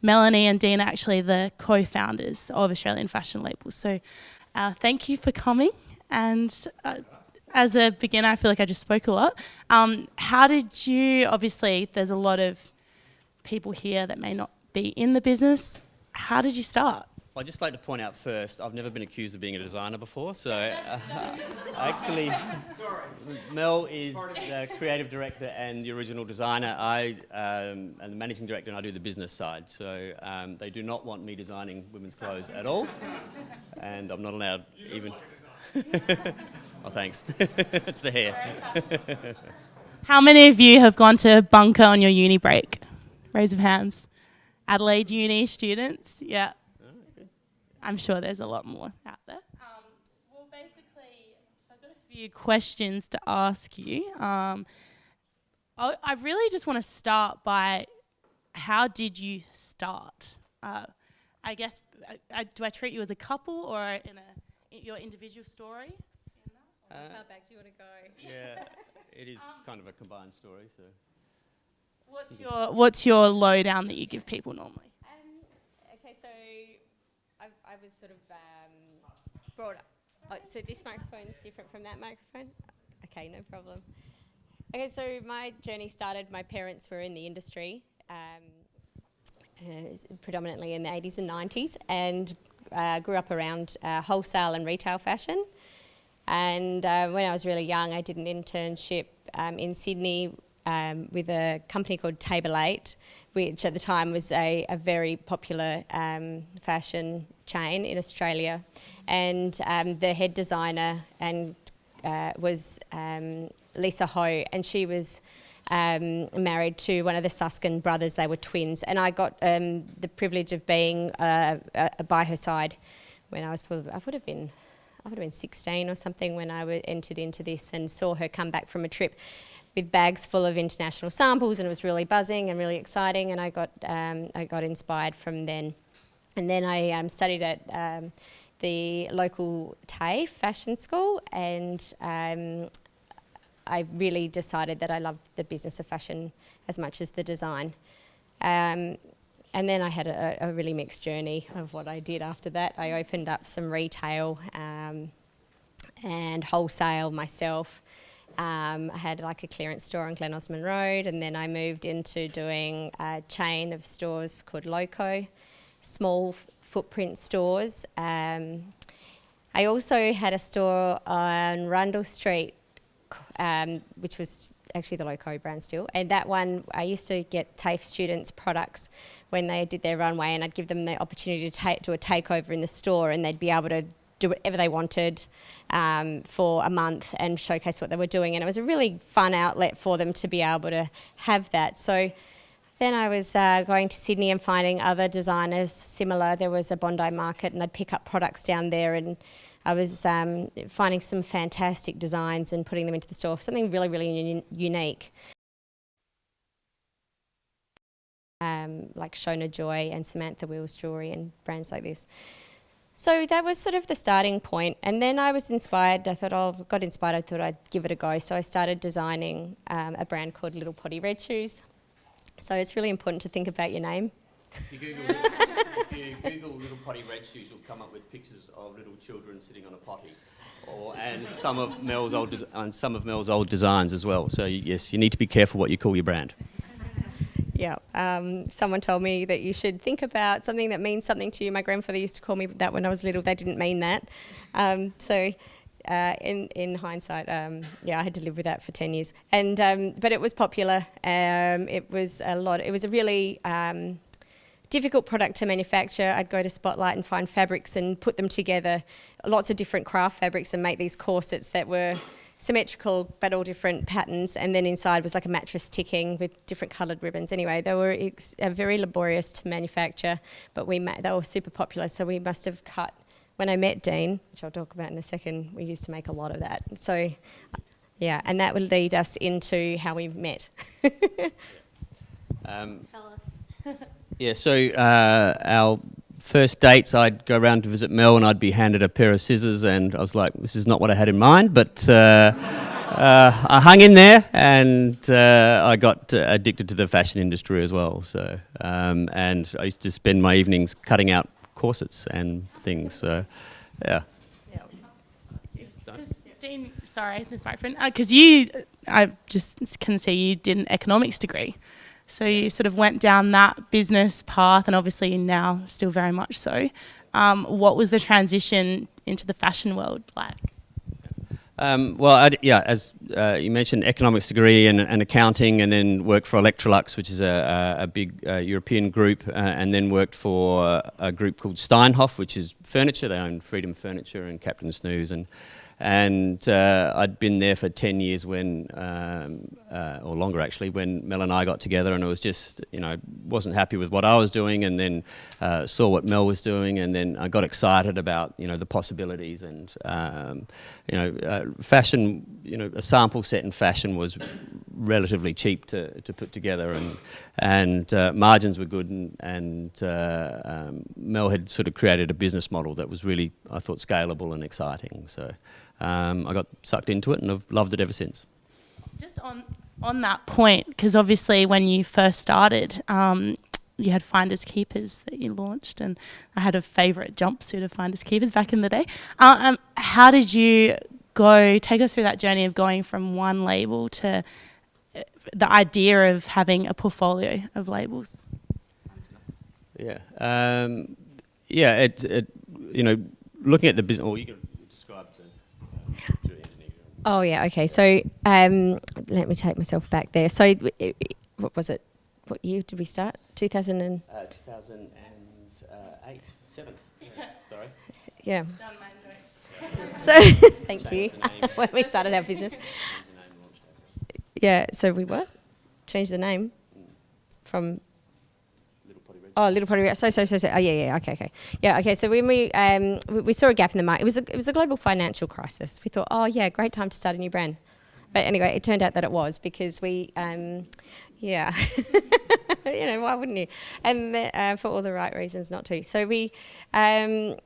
Melanie and Dean are actually the co-founders of Australian Fashion Labels. So thank you for coming. And as a beginner, I feel like I just spoke a lot. How did you, obviously there's a lot of people here that may not be in the business. How did you start? Well, I'd just like to point out first, I've never been accused of being a designer before, so actually, Mel is the creative director and the original designer. I am the managing director and I do the business side, so they do not want me designing women's clothes at all, and I'm not allowed even... Oh, thanks. It's the hair. How many of you have gone to bunker on your uni break? Raise of hands. Adelaide Uni students, yeah. I'm sure there's a lot more out there. Well, basically, so I've got a few questions to ask you. I really just want to start by, how did you start? I guess, do I treat you as a couple or in your individual story? How far back do you want to go? Yeah, it is kind of a combined story. So, what's your lowdown that you give people normally? Okay, so I was sort of brought up. Oh, so this microphone's different from that microphone? Okay, no problem. Okay, so my journey started, my parents were in the industry, predominantly in the 80s and 90s, and grew up around wholesale and retail fashion. And when I was really young, I did an internship in Sydney with a company called Table 8, which at the time was a very popular fashion chain in Australia. And the head designer was Lisa Ho, and she was married to one of the Susskind brothers. They were twins, and I got the privilege of being by her side when I was I would have been 16 or something when I entered into this, and saw her come back from a trip with bags full of international samples, and it was really buzzing and really exciting, and I got inspired from then. And then I studied at the local TAFE fashion school, and I really decided that I loved the business of fashion as much as the design. And then I had a really mixed journey of what I did after that. I opened up some retail and wholesale myself. I had like a clearance store on Glen Osmond Road, and then I moved into doing a chain of stores called Loco, small footprint stores. I also had a store on Rundle Street, which was actually the Loco brand still, and that one I used to get TAFE students products when they did their runway, and I'd give them the opportunity to do a takeover in the store, and they'd be able to do whatever they wanted for a month and showcase what they were doing, and it was a really fun outlet for them to be able to have that. So then I was going to Sydney and finding other designers similar. There was a Bondi market, and I'd pick up products down there, and I was finding some fantastic designs and putting them into the store, something really, really unique. Like Shona Joy and Samantha Wills Jewellery and brands like this. So that was sort of the starting point. And then I was inspired. I thought, got inspired. I thought I'd give it a go. So I started designing a brand called Little Potty Red Shoes. So it's really important to think about your name. If you Google Little Potty Red Shoes, you'll come up with pictures of little children sitting on a potty, and some of Mel's old designs as well. So yes, you need to be careful what you call your brand. Yeah, someone told me that you should think about something that means something to you. My grandfather used to call me that when I was little. They didn't mean that. In hindsight, I had to live with that for 10 years. And but it was popular. It was a really difficult product to manufacture. I'd go to Spotlight and find fabrics and put them together, lots of different craft fabrics, and make these corsets that were symmetrical but all different patterns, and then inside was like a mattress ticking with different coloured ribbons. Anyway, they were very laborious to manufacture, but they were super popular, so we must have cut. When I met Dean, which I'll talk about in a second, we used to make a lot of that. So, yeah, and that would lead us into how we met. Tell us. Yeah, so our first dates, I'd go around to visit Mel and I'd be handed a pair of scissors, and I was like, this is not what I had in mind, but I hung in there, and I got addicted to the fashion industry as well. So, and I used to spend my evenings cutting out corsets and things. So, yeah. Dean, sorry, this microphone. Because I just can see you did an economics degree. So you sort of went down that business path, and obviously now still very much so. What was the transition into the fashion world like? As you mentioned, economics degree and accounting, and then worked for Electrolux, which is a big European group, and then worked for a group called Steinhoff, which is furniture. They own Freedom Furniture and Captain Snooze, and I'd been there for 10 years when, or longer actually, when Mel and I got together, and it was just, wasn't happy with what I was doing, and then saw what Mel was doing, and then I got excited about, the possibilities, and, fashion, a sample set in fashion was relatively cheap to put together, and margins were good, and Mel had sort of created a business model that was really, I thought, scalable and exciting. So I got sucked into it, and I've loved it ever since. Just on that point, because obviously when you first started, you had Finders Keepers that you launched, and I had a favourite jumpsuit of Finders Keepers back in the day. How did you take us through that journey of going from one label to the idea of having a portfolio of labels? Yeah, looking at the business, or you can describe the Oh yeah, okay. So let me take myself back there. So what was it? What year did we start? 2008, 7. Sorry. Yeah. Done my notes. So thank you. When we started our business. Yeah. So we what? Changed the name from. Oh, Little Potty Red. So. Oh, yeah. Okay. Yeah, okay. So when we saw a gap in the market, it was a global financial crisis. We thought, oh yeah, great time to start a new brand. But anyway, it turned out that it was, because we, yeah, why wouldn't you? And for all the right reasons not to. So I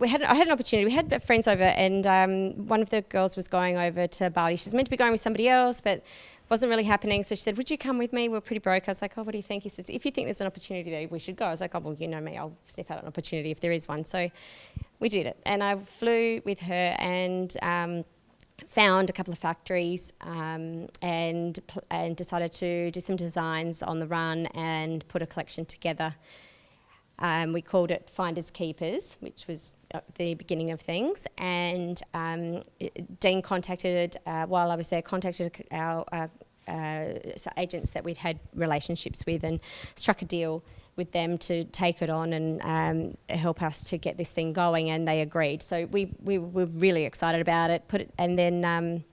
had an opportunity. We had friends over, and one of the girls was going over to Bali. She was meant to be going with somebody else, but wasn't really happening. So she said, would you come with me? We're pretty broke. I was like, oh, what do you think? He said, if you think there's an opportunity there, we should go. I was like, oh, well, you know me, I'll sniff out an opportunity if there is one. So we did it. And I flew with her and found a couple of factories and decided to do some designs on the run and put a collection together. We called it Finders Keepers, which was the beginning of things. And Dean contacted, while I was there, contacted our agents that we'd had relationships with, and struck a deal with them to take it on and help us to get this thing going, and they agreed. So we were really excited about it. And then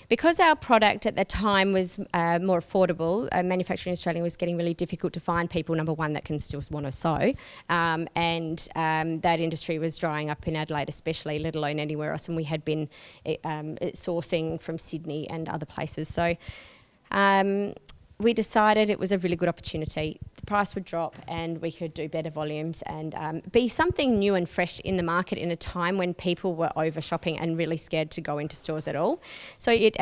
because our product at the time was more affordable, manufacturing in Australia was getting really difficult to find people, number one, that can still want to sew, and that industry was drying up in Adelaide especially, let alone anywhere else, and we had been sourcing from Sydney and other places. So we decided it was a really good opportunity. The price would drop and we could do better volumes and be something new and fresh in the market in a time when people were over shopping and really scared to go into stores at all. So it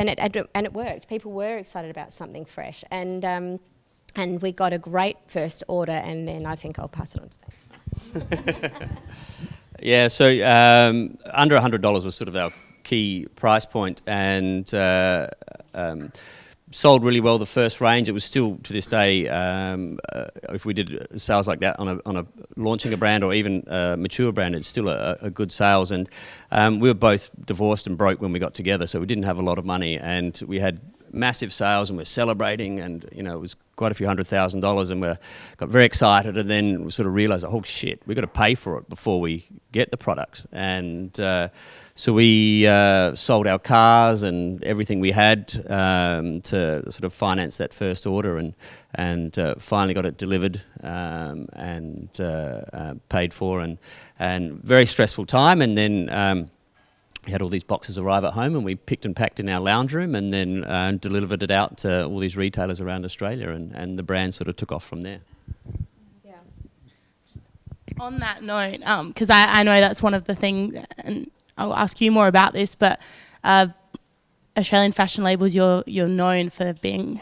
worked. People were excited about something fresh, and we got a great first order, and then I think I'll pass it on today. Yeah, so under $100 was sort of our key price point, and sold really well the first range. It was still, to this day, if we did sales like that on a launching a brand or even a mature brand, it's still a good sales. And we were both divorced and broke when we got together, so we didn't have a lot of money, and we had massive sales and we're celebrating, and it was quite a few $100,000, and we got very excited, and then we sort of realised, oh shit, we've got to pay for it before we get the product. And so we sold our cars and everything we had to sort of finance that first order, and finally got it delivered and paid for, and very stressful time. And then we had all these boxes arrive at home, and we picked and packed in our lounge room, and then delivered it out to all these retailers around Australia, and the brand sort of took off from there. Yeah. On that note, because I know that's one of the things, and I'll ask you more about this, but a Australian fashion labels, you're known for being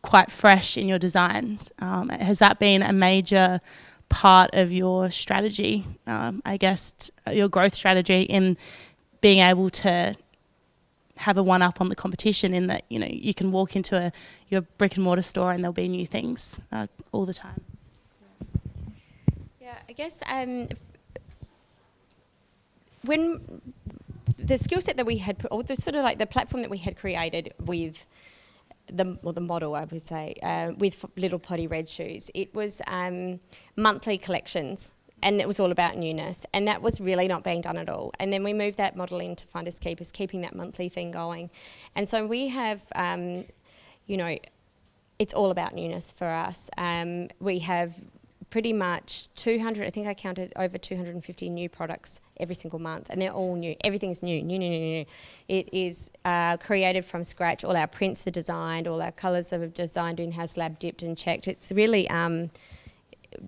quite fresh in your designs. Has that been a major part of your strategy, I guess, your growth strategy in being able to have a one-up on the competition, in that, you know, you can walk into your brick and mortar store and there'll be new things all the time? Yeah, I guess when the skill set that we had, or the sort of like the platform that we had created with the model, I would say, with Little Potty Red Shoes, it was monthly collections. And it was all about newness, and that was really not being done at all. And then we moved that model into Finders Keepers, keeping that monthly thing going. And so we have, you know, it's all about newness for us. We have pretty much 200, I think I counted over 250 new products every single month, and they're all new. Everything's new. It is created from scratch. All our prints are designed, all our colours are designed in-house, lab dipped and checked. It's really...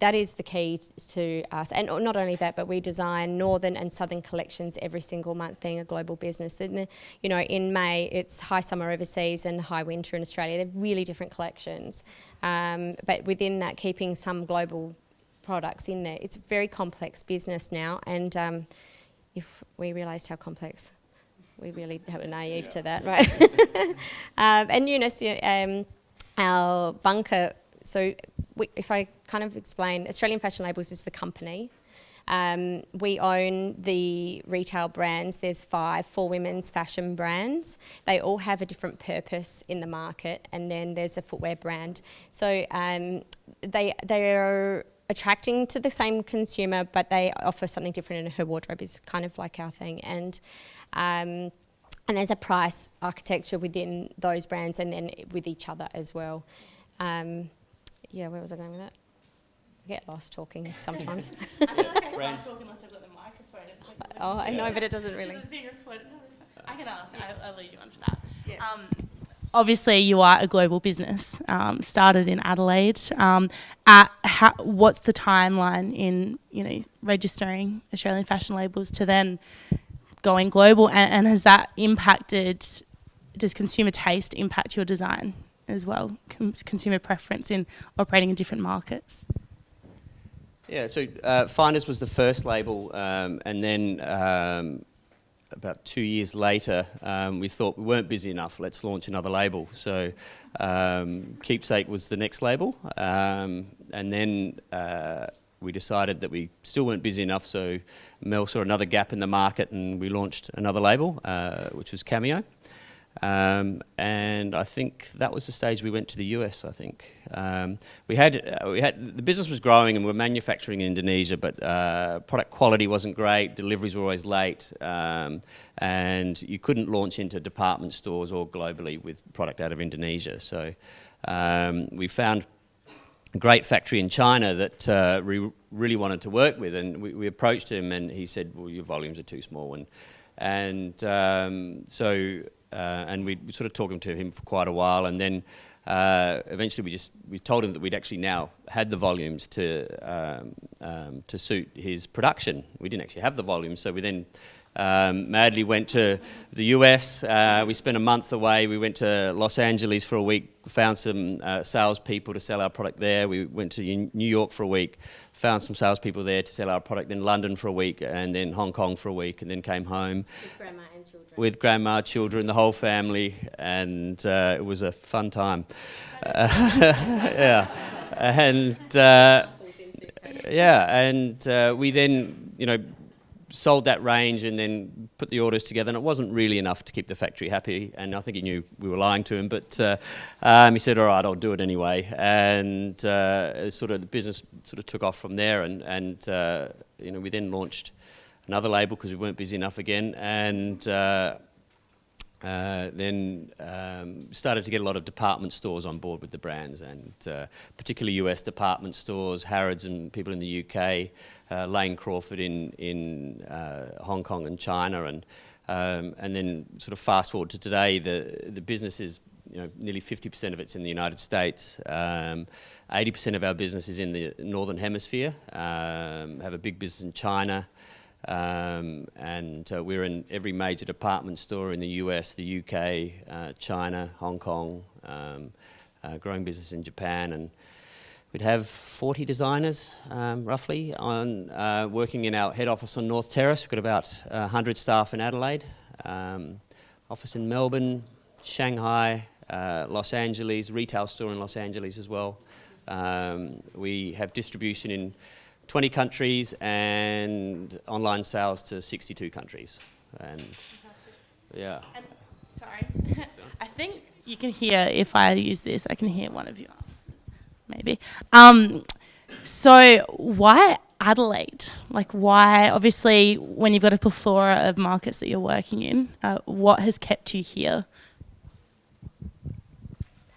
that is the key to us. And not only that, but we design northern and southern collections every single month, being a global business. Then, you know, in May, it's high summer overseas and high winter in Australia. They're really different collections. But within that, keeping some global products in there. It's a very complex business now. And if we realised how complex, we really are naive to that, right? And Eunice, our bunker... So if I kind of explain, Australian Fashion Labels is the company. We own the retail brands. There's 4 women's fashion brands. They all have a different purpose in the market, and then there's a footwear brand. So they are attracting to the same consumer, but they offer something different, and her wardrobe is kind of like our thing. And there's a price architecture within those brands, and then with each other as well. Yeah, where was I going with that? I get lost talking sometimes. I feel like I can't talk unless I've got the microphone. It's like, oh, I know, but it doesn't really. It's being recorded. No, I can ask. I'll lead you on to that. Yeah. Obviously, you are a global business. Started in Adelaide. What's the timeline in, you know, registering Australian fashion labels to then going global? And has that impacted? Does consumer taste impact your design as well, consumer preference in operating in different markets? Yeah, so Finders was the first label, and then about 2 years later, we thought we weren't busy enough, let's launch another label. So Keepsake was the next label, and then we decided that we still weren't busy enough, so Mel saw another gap in the market, and we launched another label, which was Cameo. And I think that was the stage we went to the US, I think. The business was growing and we were manufacturing in Indonesia, but product quality wasn't great, deliveries were always late, and you couldn't launch into department stores or globally with product out of Indonesia. So we found a great factory in China that we really wanted to work with, and we approached him, and he said, well, your volumes are too small. And we sort of talking to him for quite a while, and then eventually we told him that we'd actually now had the volumes to suit his production. We didn't actually have the volumes, so we then madly went to the US. We spent a month away. We went to Los Angeles for a week, found some salespeople to sell our product there. We went to New York for a week, found some salespeople there to sell our product, then London for a week, and then Hong Kong for a week, and then came home. With grandma and children. With grandma, children, the whole family, and it was a fun time. Yeah, and we then, you know, sold that range and then put the orders together, and it wasn't really enough to keep the factory happy, and I think he knew we were lying to him, but he said, all right, I'll do it anyway, and the business sort of took off from there, and you know, we then launched another label because we weren't busy enough again, and then started to get a lot of department stores on board with the brands, and particularly US department stores, Harrods and people in the UK, Lane Crawford in Hong Kong and China, and then sort of fast forward to today, the business is, you know, nearly 50% of it's in the United States. 80% of our business is in the Northern Hemisphere. Have a big business in China. and we're in every major department store in the US, the UK, China, Hong Kong, growing business in Japan, and we'd have 40 designers, roughly, on working in our head office on North Terrace. We've got about 100 staff in Adelaide, office in Melbourne, Shanghai, Los Angeles, retail store in Los Angeles as well. We have distribution in 20 countries and online sales to 62 countries. And yeah. And, sorry, I think you can hear, if I use this, I can hear one of your answers, maybe. So why Adelaide? Like, why, obviously, when you've got a plethora of markets that you're working in, what has kept you here?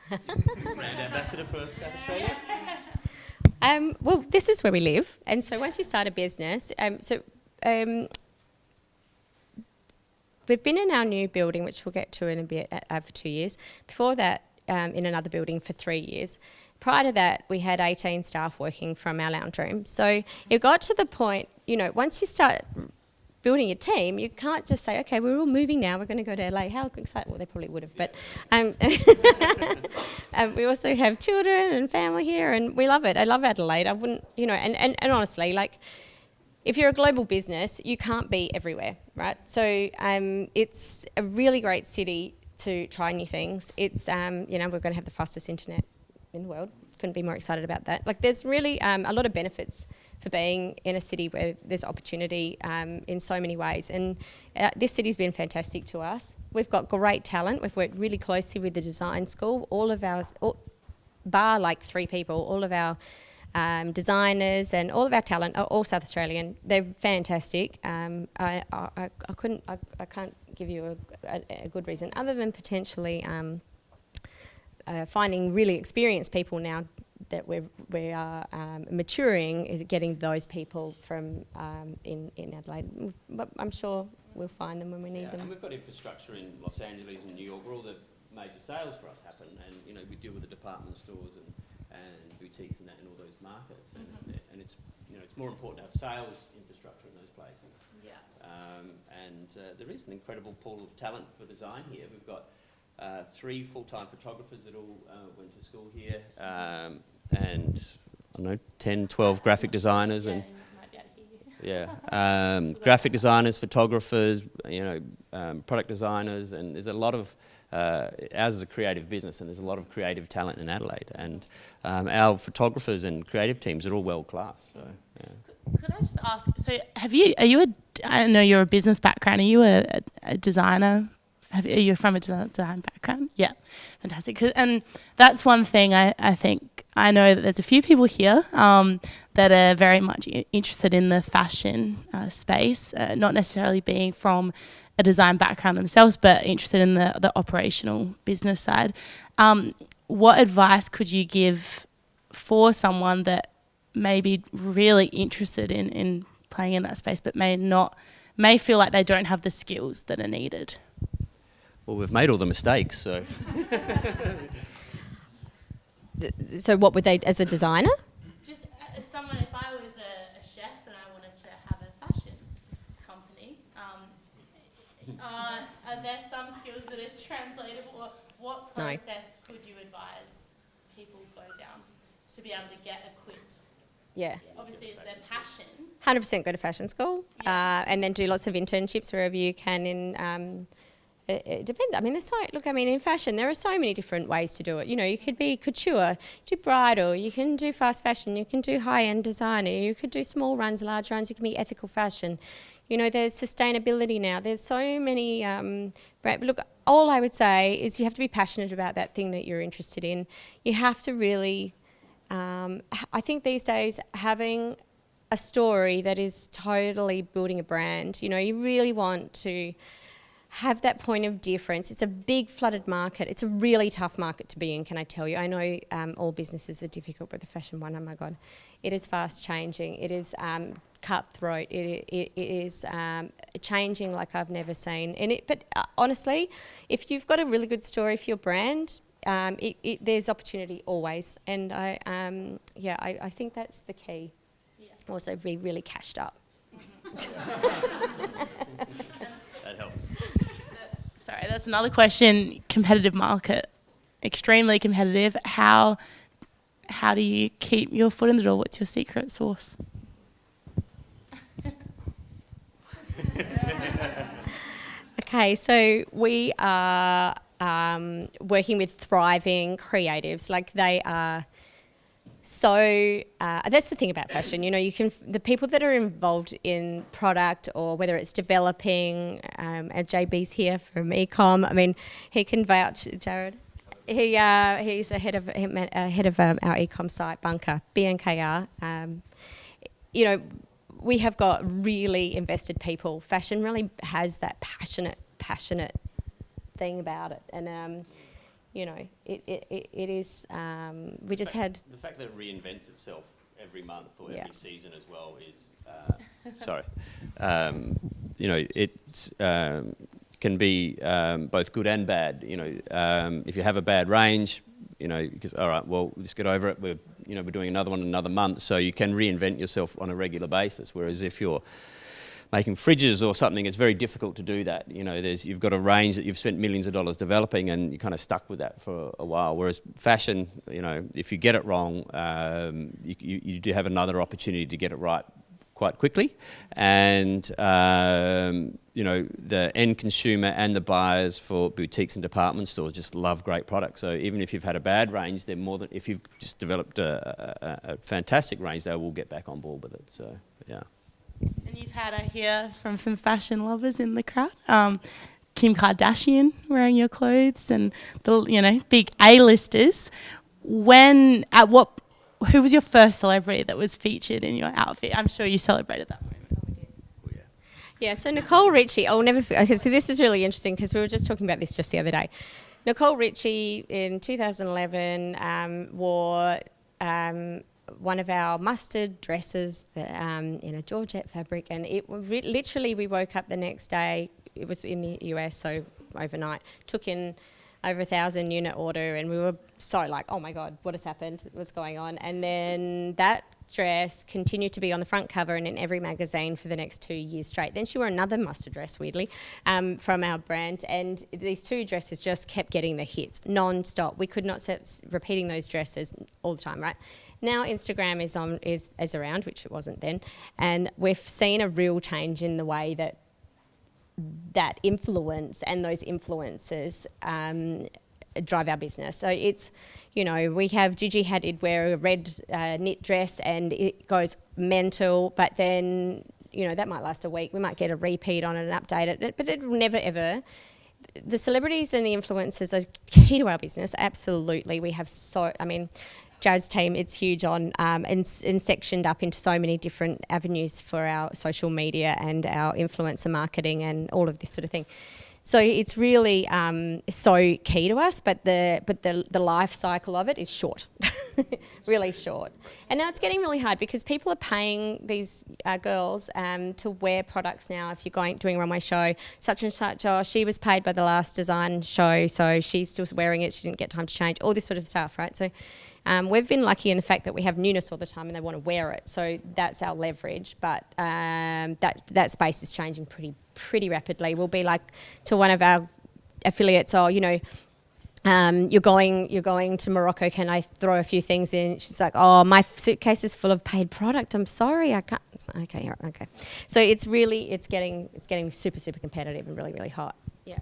Brand ambassador for South Australia. Well, this is where we live, and so once you start a business, we've been in our new building, which we'll get to in a bit, for 2 years. Before that, in another building for 3 years. Prior to that, we had 18 staff working from our lounge room. So it got to the point, you know, once you start building a team, you can't just say, okay, we're all moving now, we're going to go to LA. How exciting? Well, they probably would have, but we also have children and family here, and we love it. I love Adelaide. I wouldn't, you know, and honestly, like, if you're a global business, you can't be everywhere, right? So it's a really great city to try new things. It's, you know, we're going to have the fastest internet in the world. Couldn't be more excited about that. Like, there's really a lot of benefits for being in a city where there's opportunity in so many ways. And this city's been fantastic to us. We've got great talent. We've worked really closely with the design school. All of ours, bar like 3 people, all of our designers and all of our talent are all South Australian. They're fantastic. I can't give you a good reason other than potentially finding really experienced people now that we are maturing, is getting those people from in Adelaide. But I'm sure we'll find them when we need them. And we've got infrastructure in Los Angeles and New York where all the major sales for us happen, and you know, we deal with the department stores and boutiques and that in all those markets, and it's, you know, it's more important to have sales infrastructure in those places. Yeah. There is an incredible pool of talent for design here. We've got 3 full-time photographers that all went to school here, and I don't know, 10, 12 graphic designers, and graphic designers, photographers, you know, product designers, and there's a lot of ours is a creative business, and there's a lot of creative talent in Adelaide, and our photographers and creative teams are all world class. So, yeah. Could I just ask? So, I know you're a business background. Are you a designer? Are you from a design background? Yeah, fantastic. And that's one thing I think, I know that there's a few people here that are very much interested in the fashion space, not necessarily being from a design background themselves, but interested in the operational business side. What advice could you give for someone that may be really interested in playing in that space, but may feel like they don't have the skills that are needed? Well, we've made all the mistakes, so. So what would they, as a designer? Just as someone, if I was a chef and I wanted to have a fashion company, are there some skills that are translatable, or what process could you advise people go down to be able to get equipped? Yeah. Obviously, it's their passion. 100% go to fashion school, and then do lots of internships wherever you can in... It depends. I mean, in fashion, there are so many different ways to do it. You know, you could be couture, do bridal, you can do fast fashion, you can do high-end designer, you could do small runs, large runs, you can be ethical fashion. You know, there's sustainability now. There's so many... Look, all I would say is you have to be passionate about that thing that you're interested in. You have to really... I think these days, having a story that is totally building a brand, you know, you really want to... have that point of difference. It's a big flooded market. It's a really tough market to be in, can I tell you? I know all businesses are difficult, but the fashion one, oh my God, it is fast changing. It is cutthroat. It is changing like I've never seen. But honestly, if you've got a really good story for your brand, there's opportunity always. And I think that's the key. Yeah. Also be really cashed up. That helps. That's another question. Competitive market, extremely competitive. How do you keep your foot in the door? What's your secret sauce? Okay, so we are working with thriving creatives. Like they are so, that's the thing about fashion. You know, the people that are involved in product or whether it's developing, and JB's here from Ecom. I mean, he can vouch, Jared. He's a head of our Ecom site, Bunker, BNKR. You know, we have got really invested people. Fashion really has that passionate thing about it, and you know, it is. We just had the fact that it reinvents itself every month or Yeah. every season as well is sorry. You know, it's can be both good and bad. You know, if you have a bad range, you know, because all right, well, just get over it. We're doing another one in another month, so you can reinvent yourself on a regular basis. Whereas if you're making fridges or something, it's very difficult to do that. You know, you've got a range that you've spent millions of dollars developing, and you're kind of stuck with that for a while. Whereas fashion, you know, if you get it wrong, you do have another opportunity to get it right quite quickly, and you know, the end consumer and the buyers for boutiques and department stores just love great products. So even if you've had a bad range, they're more than if you've just developed a fantastic range, they will get back on board with it. So yeah. And you've had, I hear, from some fashion lovers in the crowd, Kim Kardashian wearing your clothes, and the big A-listers. Who was your first celebrity that was featured in your outfit? I'm sure you celebrated that moment. Oh, yeah. Yeah, so Nicole Richie, I'll never forget. Okay, so this is really interesting because we were just talking about this just the other day. Nicole Richie in 2011 wore one of our mustard dresses in a Georgette fabric, and literally we woke up the next day. It was in the US, so overnight, took in over 1,000 unit order, and we were so like, oh my God, what has happened? What's going on? And then that dress continued to be on the front cover and in every magazine for the next 2 years straight. Then she wore another mustard dress, weirdly, from our brand, and these two dresses just kept getting the hits non-stop. We could not stop repeating those dresses all the time, right? Now Instagram is around, which it wasn't then, and we've seen a real change in the way that influence and those influences drive our business. So it's, we have Gigi Hadid wear a red knit dress and it goes mental, but then, that might last a week. We might get a repeat on it and update it, but it will never ever. The celebrities and the influencers are key to our business, absolutely. We have Jared's team, it's huge on and sectioned up into so many different avenues for our social media and our influencer marketing and all of this sort of thing. So it's really so key to us, but the life cycle of it is short, really short. And now it's getting really hard because people are paying these girls to wear products now. If you're doing a runway show, such and such, she was paid by the last design show, so she's still wearing it. She didn't get time to change, all this sort of stuff, right? So we've been lucky in the fact that we have newness all the time and they want to wear it. So that's our leverage, but that space is changing pretty rapidly. We'll be like to one of our affiliates, you're going to Morocco, can I throw a few things in? She's like, oh, my suitcase is full of paid product, I'm sorry, I can't. Okay. So it's getting super, super competitive and really, really hot. Yeah.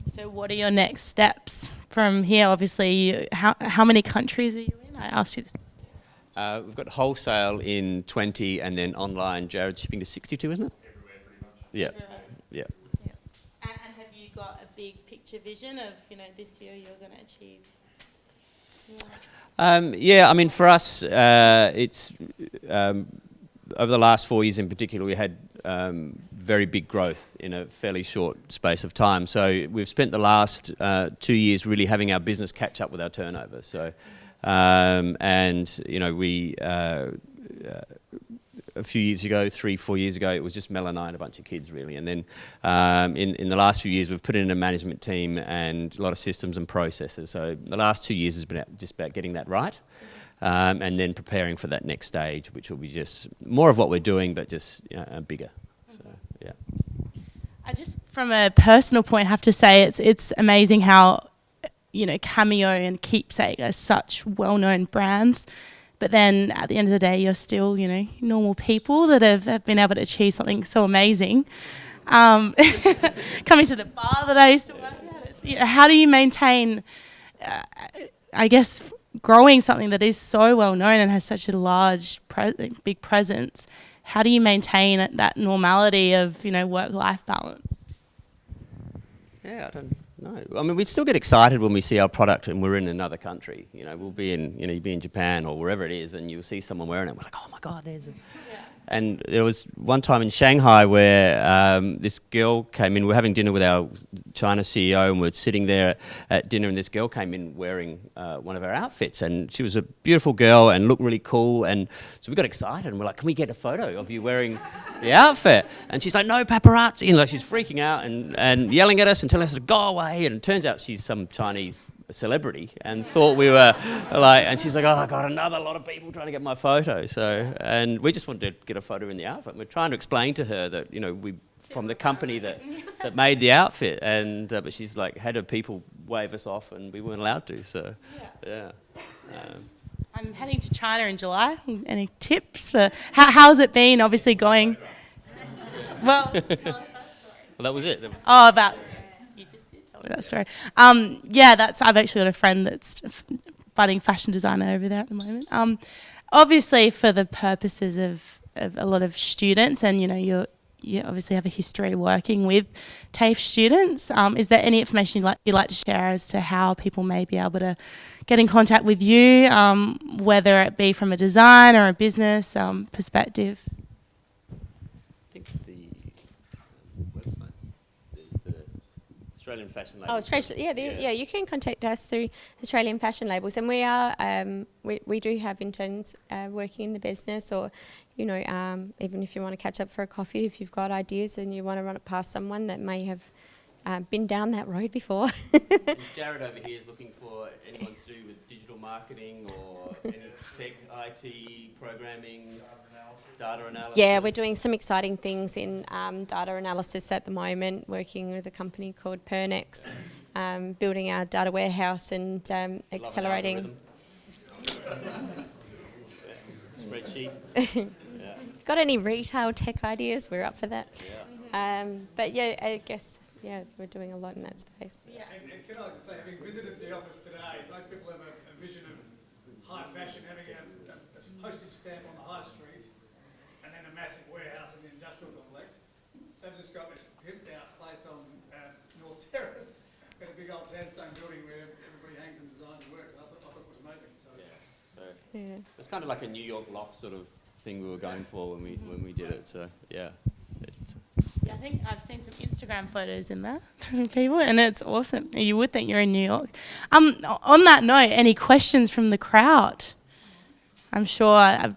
So what are your next steps from here? Obviously, how many countries are you in? I asked you this. We've got wholesale in 20 and then online, Jared, shipping to 62, isn't it? Everywhere, pretty much. Yeah. Everywhere. Yeah. And have you got a big picture vision of, this year you're going to achieve? For us, it's over the last 4 years in particular, we had very big growth in a fairly short space of time. So we've spent the last 2 years really having our business catch up with our turnover. So, we a few years ago, 3-4 years ago, it was just Mel and I and a bunch of kids really. And then in the last few years, we've put in a management team and a lot of systems and processes. So the last 2 years has been just about getting that right. and then preparing for that next stage, which will be just more of what we're doing, but just bigger. So, yeah. I just, from a personal point, have to say it's amazing how, Cameo and Keepsake are such well-known brands, but then at the end of the day, you're still, normal people that have been able to achieve something so amazing. Coming to the bar that I used to work at, how do you maintain, I guess, growing something that is so well-known and has such a large, big presence? How do you maintain that normality of, work-life balance? Yeah, I don't know. I mean, we still get excited when we see our product and we're in another country. We'll be in, you'd be in Japan or wherever it is, and you'll see someone wearing it. And we're like, oh my God, there's a... And there was one time in Shanghai where this girl came in. We were having dinner with our China CEO, and we're sitting there at dinner, and this girl came in wearing one of our outfits, and she was a beautiful girl and looked really cool. And so we got excited, and we're like, "Can we get a photo of you wearing the outfit?" And she's like, "No, paparazzi!" She's freaking out and yelling at us and telling us to go away. And it turns out she's some Chinese celebrity and thought we were and she's like, oh, I got another lot of people trying to get my photo. So, and we just wanted to get a photo in the outfit. And we're trying to explain to her that, we from the company that made the outfit, and but she's had her people wave us off and we weren't allowed to. So, yeah. I'm heading to China in July. Any tips for how's it been? Obviously going. Well, tell us that story. Well, that was it. About. That story. I've actually got a friend that's budding fashion designer over there at the moment. Obviously, for the purposes of a lot of students, and you obviously have a history working with TAFE students. Is there any information you'd like to share as to how people may be able to get in contact with you, whether it be from a design or a business perspective? Australian fashion labels. You can contact us through Australian fashion labels, and we are we do have interns working in the business, or even if you want to catch up for a coffee, if you've got ideas and you want to run it past someone that may have been down that road before. Jared over here is looking for anyone to do with digital marketing or any tech, IT, programming, data analysis. Yeah, we're doing some exciting things in data analysis at the moment, working with a company called Pernex, building our data warehouse and accelerating. Spreadsheet. Got any retail tech ideas? We're up for that. But I guess we're doing a lot in that space. And can I just say, having visited the office today, most people have a vision of high fashion having a postage stamp on the high street and then a massive warehouse in the industrial complex. They've just got this pimped out place on North Terrace, got a big old sandstone building where everybody hangs and designs and works. And I thought it was amazing. So. It's kind of like a New York loft sort of thing we were going for when we did it. So yeah. I think I've seen some Instagram photos in there, people, and it's awesome. You would think you're in New York. On that note, any questions from the crowd? I'm sure I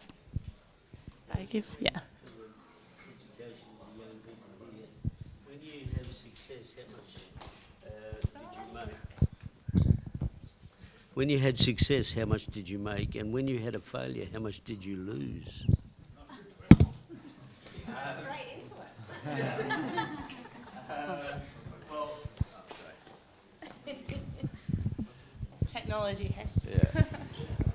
give. When you have success, how much did you make? When you had success, how much did you make? And when you had a failure, how much did you lose? Straight into it. Technology.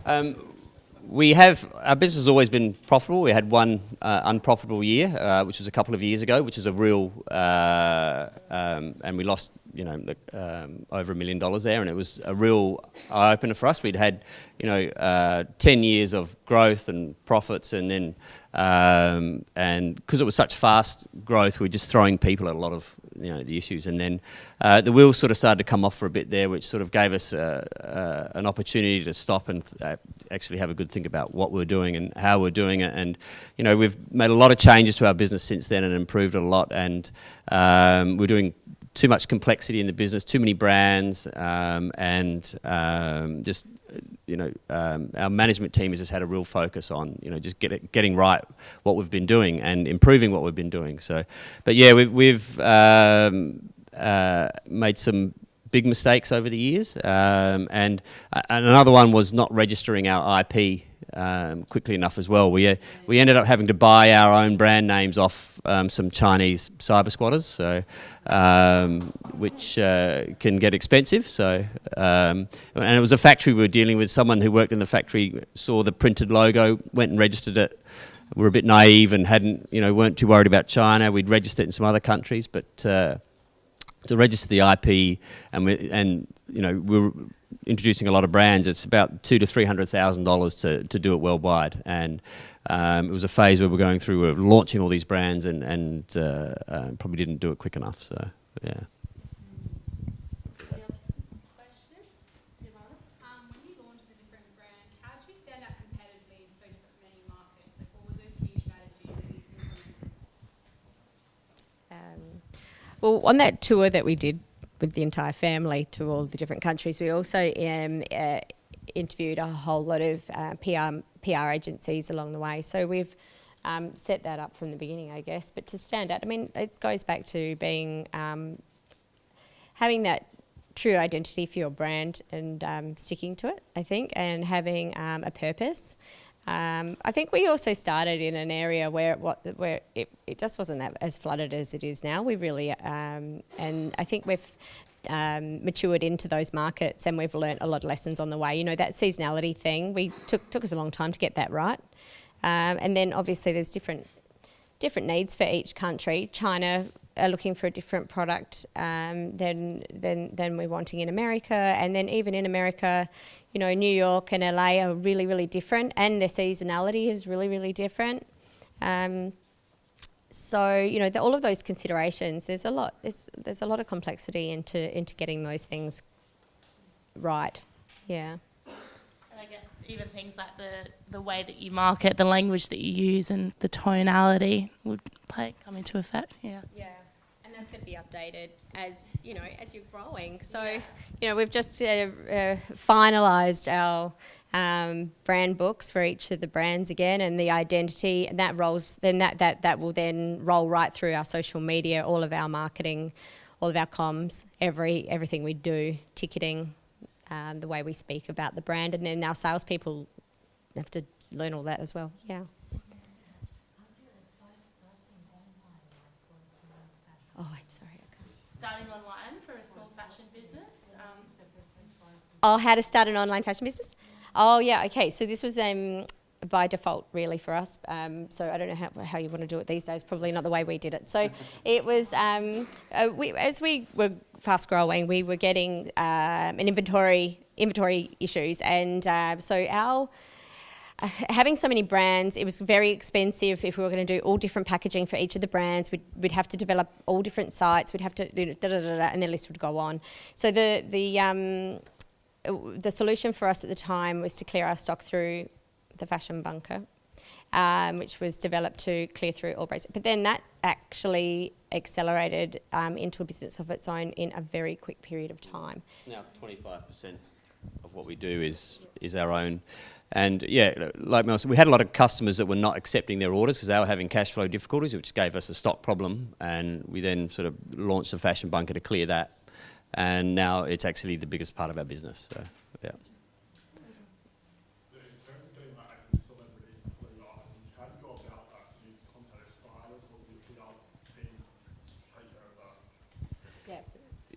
Our business has always been profitable. We had one unprofitable year, which was a couple of years ago, which was a real, and we lost, over $1 million there, and it was a real eye opener for us. We'd had, 10 years of growth and profits, and then, and because it was such fast growth, we were just throwing people at a lot of, the issues, and then the wheels sort of started to come off for a bit there, which sort of gave us an opportunity to stop and actually have a good think about what we're doing and how we're doing it. And we've made a lot of changes to our business since then and improved it a lot. And we're doing too much complexity in the business, too many brands, and just our management team has just had a real focus on just getting right what we've been doing and improving what we've been doing. So, but yeah, we've made some big mistakes over the years. And another one was not registering our IP quickly enough as well. We ended up having to buy our own brand names off some Chinese cyber squatters, so which can get expensive. So and it was a factory we were dealing with. Someone who worked in the factory saw the printed logo, went and registered it. We're a bit naive and weren't too worried about China. We'd registered it in some other countries, but to register the IP and we were introducing a lot of brands. It's about $200,000 to $300,000 to do it worldwide, and it was a phase where we're going through, we're launching all these brands, and probably didn't do it quick enough. So yeah. When you launched the different brands, how did you stand out competitively in so many markets? Like, what were those key strategies that you implemented? Well, on that tour that we did with the entire family to all the different countries, we also interviewed a whole lot of PR agencies along the way. So we've set that up from the beginning, I guess. But to stand out, I mean, it goes back to being having that true identity for your brand and sticking to it, I think, and having a purpose. I think we also started in an area where it just wasn't as flooded as it is now. We really, and I think we've matured into those markets, and we've learnt a lot of lessons on the way. That seasonality thing, took us a long time to get that right. And then obviously there's different needs for each country. China are looking for a different product than we're wanting in America, and then even in America, New York and LA are really, really different, and their seasonality is really, really different. So all of those considerations, there's a lot of complexity into getting those things right. Yeah. And I guess even things like the way that you market, the language that you use, and the tonality would come into effect. Yeah. Yeah. And that's going to be updated as you're growing. So we've just finalised our brand books for each of the brands again, and the identity, and that rolls. Then that will then roll right through our social media, all of our marketing, all of our comms, everything we do, ticketing, the way we speak about the brand, and then our salespeople have to learn all that as well. Yeah. Oh, I'm sorry. Starting online for a small fashion business. How to start an online fashion business? Oh, yeah. Okay. So this was by default, really, for us. So I don't know how you want to do it these days. Probably not the way we did it. So it was as we were fast growing, we were getting an inventory issues, and so our having so many brands, it was very expensive. If we were going to do all different packaging for each of the brands, we'd have to develop all different sites. We'd have to and the list would go on. So the solution for us at the time was to clear our stock through the fashion bunker, which was developed to clear through all brands. But then that actually accelerated into a business of its own in a very quick period of time. Now 25% of what we do is our own. And yeah, like Mel said, we had a lot of customers that were not accepting their orders because they were having cash flow difficulties, which gave us a stock problem. And we then sort of launched the fashion bunker to clear that. And now it's actually the biggest part of our business. So yeah. In terms of getting that celebrities through the items, how do you go about that? Do you contact a stylist, or do you put out team take care of that?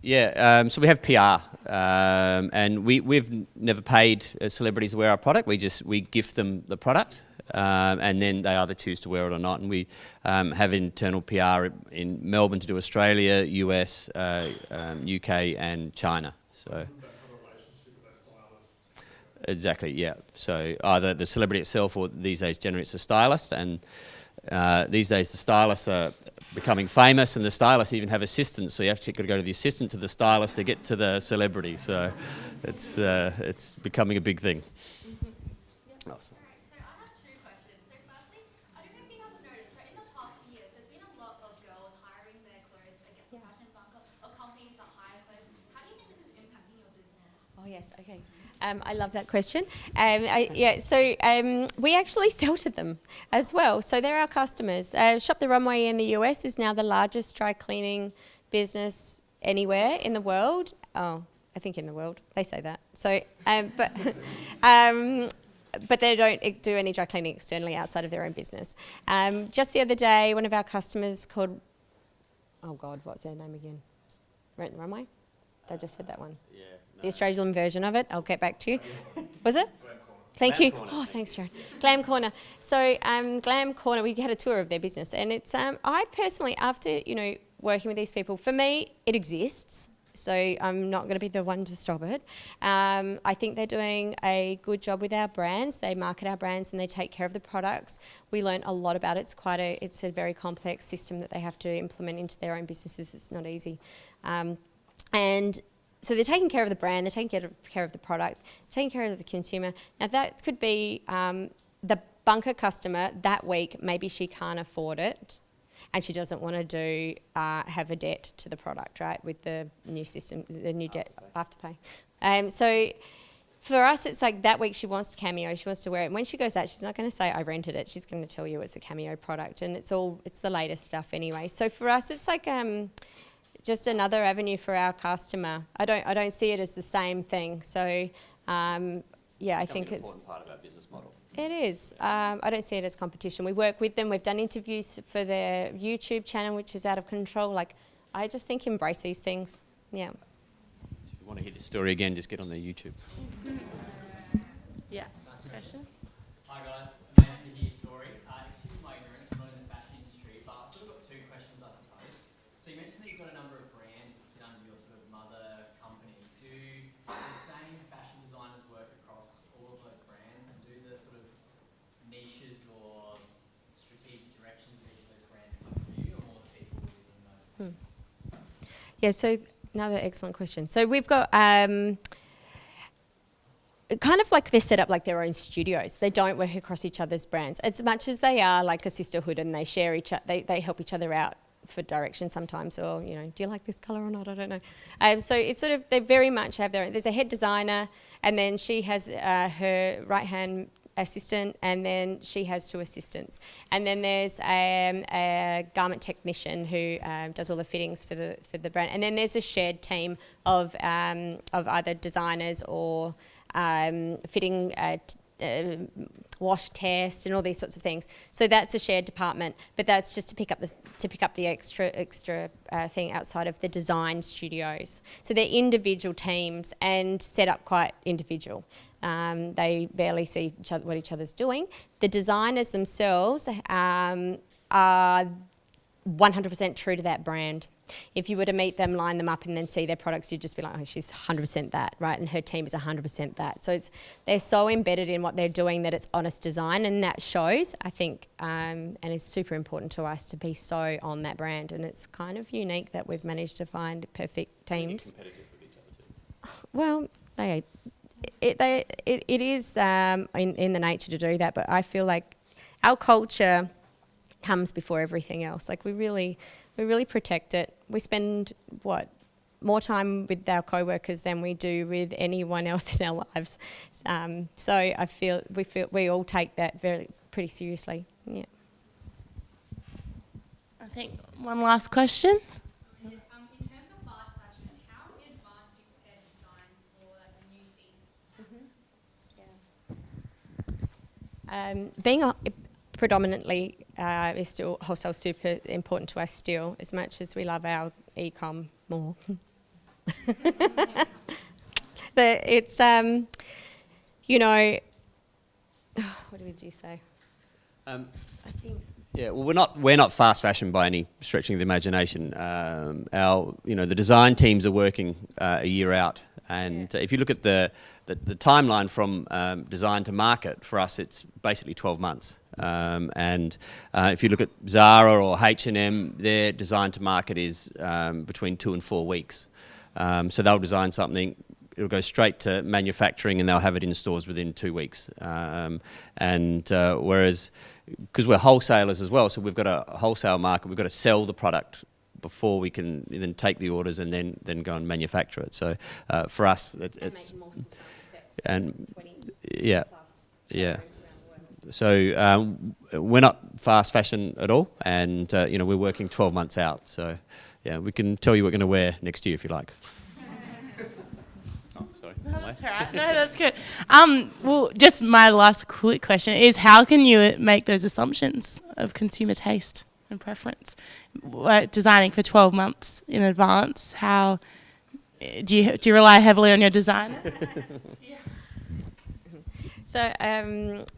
Yeah, so we have PR, and we've never paid celebrities to wear our product. We gift them the product, and then they either choose to wear it or not. And we have internal PR in Melbourne to do Australia, US, UK, and China. So. Exactly, yeah. So either the celebrity itself, or these days generates a stylist, and these days the stylists are becoming famous, and the stylists even have assistants, so you have to go to the assistant to the stylist to get to the celebrity. So it's becoming a big thing. Awesome. So I have two questions. So firstly, I don't know if you guys have noticed, but in the past few years, there's been a lot of girls hiring their clothes to get the fashion bunker, or companies that hire clothes. How do you think this is impacting your business? Oh yes, okay. I love that question. We actually sell to them as well. So they're our customers. Shop the Runway in the US is now the largest dry cleaning business anywhere in the world. Oh, I think in the world, they say that. So, but they don't do any dry cleaning externally outside of their own business. Just the other day, one of our customers called, oh God, what's their name again? Rent the Runway? I just said that one. Yeah, no. The Australian version of it. I'll get back to you. Was it? Thank you. Oh, thanks, Sharon. Glam Corner. So, Glam Corner, we had a tour of their business, and it's. I personally, after working with these people, for me, it exists. So I'm not going to be the one to stop it. I think they're doing a good job with our brands. They market our brands and they take care of the products. We learned a lot about it. It's a very complex system that they have to implement into their own businesses. It's not easy. And so they're taking care of the brand, they're taking care of the product, they're taking care of the consumer. Now that could be the bunker customer that week, maybe she can't afford it and she doesn't want to have a debt to the product, right, with the new system, the new debt afterpay. So for us, it's like that week she wants Cameo, she wants to wear it. And when she goes out, she's not going to say, I rented it. She's going to tell you it's a Cameo product, and it's the latest stuff anyway. So for us, it's like just another avenue for our customer. I don't see it as the same thing. So I think it's an important part of our business model. It is. I don't see it as competition. We work with them. We've done interviews for their YouTube channel, which is out of control. Like, I just think embrace these things. Yeah. If you want to hear the story again, just get on their YouTube. Yeah. Question? Hi guys, amazing to hear your story. Excuse my ignorance, I'm not in the fashion industry, but I've sort of got two questions, I suppose. So you mentioned that you've got a number of brands that sit under your sort of mother company. Do the same fashion designers work across all of those brands, and do the sort of niches or strategic directions of each of those brands come from you, or more the people within those teams? Yeah, so another excellent question. So we've got kind of like they're set up like their own studios. They don't work across each other's brands as much as they are like a sisterhood, and they share they help each other out for direction sometimes, or do you like this colour or not? I don't know. So it's sort of, they very much have their own. There's a head designer, and then she has her right hand assistant, and then she has two assistants, and then there's a garment technician who does all the fittings for the brand, and then there's a shared team of either designers or fitting, wash test, and all these sorts of things. So that's a shared department, but that's just to pick up the extra thing outside of the design studios. So they're individual teams and set up quite individual. They barely see what each other's doing. The designers themselves are 100% true to that brand. If you were to meet them, line them up, and then see their products, you'd just be like, oh, she's 100% that, right? And her team is 100% that. So they're so embedded in what they're doing that it's honest design, and that shows, I think, and is super important to us to be so on that brand. And it's kind of unique that we've managed to find perfect teams. Competitive with each other too. Well, it is in the nature to do that, but I feel like our culture comes before everything else. Like we really protect it. We spend more time with our co-workers than we do with anyone else in our lives. So I feel we all take that pretty seriously. Yeah. I think one last question. In terms of fast fashion, how in advance do you prepare designs for like a new season? Being predominantly is still wholesale super important to us still, as much as we love our e-com more. But it's what did you say? I think. Yeah, well, we're not fast fashion by any stretching of the imagination. The design teams are working a year out, and if you look at the timeline from design to market, for us it's basically 12 months. And if you look at Zara or H&M, their design to market is between 2 and 4 weeks. So they'll design something, it'll go straight to manufacturing, and they'll have it in stores within 2 weeks. Whereas, because we're wholesalers as well, so we've got a wholesale market, we've got to sell the product before we can then take the orders and then go and manufacture it. So for us, it's multiple sets, and 20 yeah, plus yeah. showrooms around the world. So we're not fast fashion at all, and we're working 12 months out. So Yeah, we can tell you what we're going to wear next year if you like. Oh, sorry. No, that's all right. No, that's good. Well, just my last quick question is, how can you make those assumptions of consumer taste and preference? Designing for 12 months in advance, how do you rely heavily on your designer? So,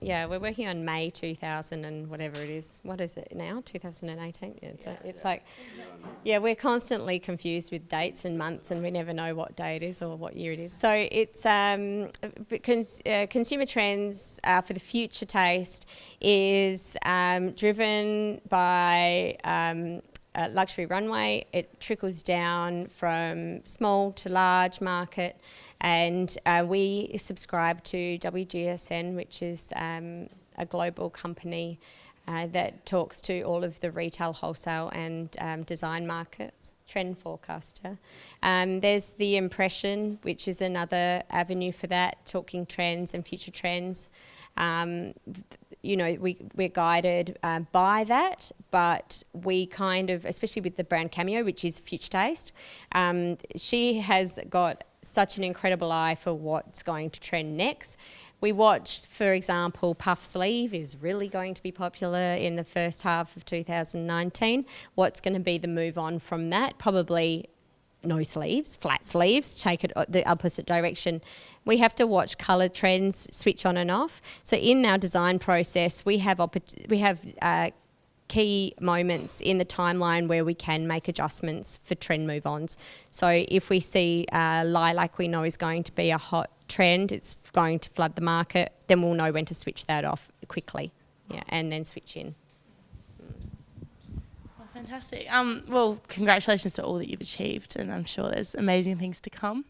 yeah, we're working on May 2000 and whatever it is. What is it now? 2018? Yeah, it's like, yeah, we're constantly confused with dates and months, and we never know what day it is or what year it is. So it's consumer trends for the future taste is driven by luxury runway. It trickles down from small to large market, and we subscribe to WGSN, which is a global company that talks to all of the retail, wholesale and design markets, trend forecaster. There's The Impression, which is another avenue for that, talking trends and future trends. You know, we're guided by that, but we kind of, especially with the brand Cameo, which is future taste, she has got such an incredible eye for what's going to trend next. We watched, for example, puff sleeve is really going to be popular in the first half of 2019. What's going to be the move on from that? Probably no sleeves, flat sleeves, take it the opposite direction. We have to watch colour trends switch on and off. So in our design process, we have key moments in the timeline where we can make adjustments for trend move-ons. So if we see lilac we know is going to be a hot trend, it's going to flood the market, then we'll know when to switch that off quickly, yeah, and then switch in. Fantastic. Well, congratulations to all that you've achieved, and I'm sure there's amazing things to come.